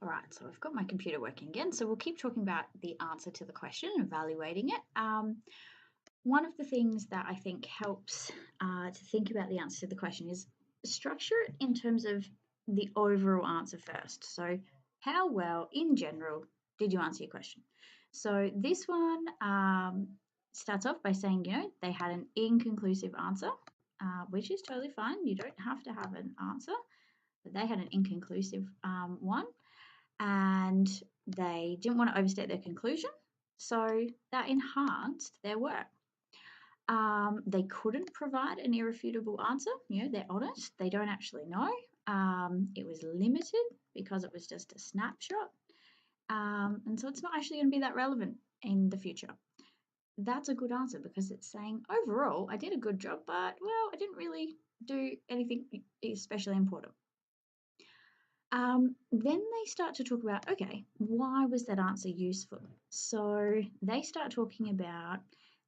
All right, so I've got my computer working again. So we'll keep talking about the answer to the question, evaluating it. One of the things that I think helps to think about the answer to the question is structure it in terms of the overall answer first. So, how well, in general, did you answer your question? So, this one starts off by saying, they had an inconclusive answer, which is totally fine. You don't have to have an answer, but they had an inconclusive one and they didn't want to overstate their conclusion. So, that enhanced their work. They couldn't provide an irrefutable answer. They're honest. They don't actually know. It was limited because it was just a snapshot. And so it's not actually going to be that relevant in the future. That's a good answer because it's saying overall, I did a good job, but well, I didn't really do anything especially important. Then they start to talk about, okay, why was that answer useful? So they start talking about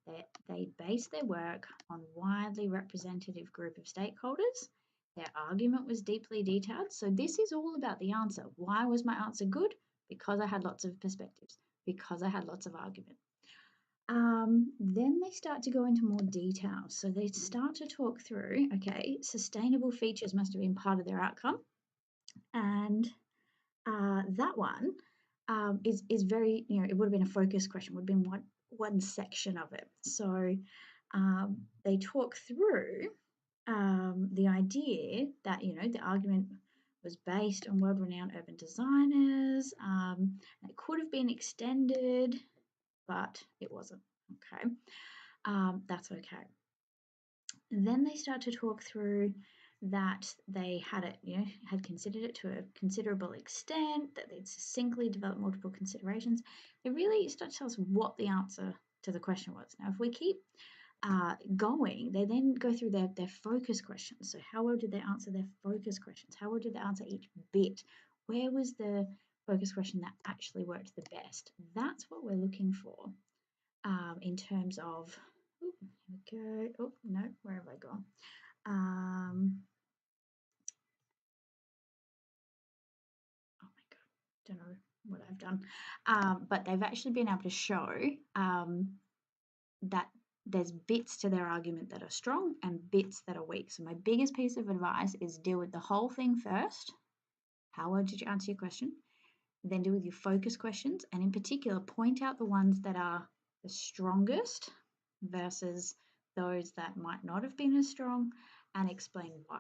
that they base their work on widely representative group of stakeholders. Their argument was deeply detailed. So this is all about the answer. Why was my answer good? Because I had lots of perspectives, because I had lots of argument. Then they start to go into more detail. So they start to talk through, okay, sustainable features must have been part of their outcome. And that one is very, it would have been a focus question, would have been one section of it. So they talk through the idea that, the argument was based on world-renowned urban designers. It could have been extended, but it wasn't. Okay, that's okay. Then they start to talk through that they had it, had considered it to a considerable extent, that they'd succinctly developed multiple considerations. They really start to tell us what the answer to the question was. Now, if we keep going, they then go through their focus questions. So how well did they answer their focus questions? How well did they answer each bit? Where was the focus question that actually worked the best? That's what we're looking for in terms of, here we go. Oh, no, where have I gone? Oh my God, don't know what I've done. But they've actually been able to show that there's bits to their argument that are strong and bits that are weak. So my biggest piece of advice is deal with the whole thing first. How well did you answer your question? Then deal with your focus questions, and in particular, point out the ones that are the strongest versus those that might not have been as strong, and explain why.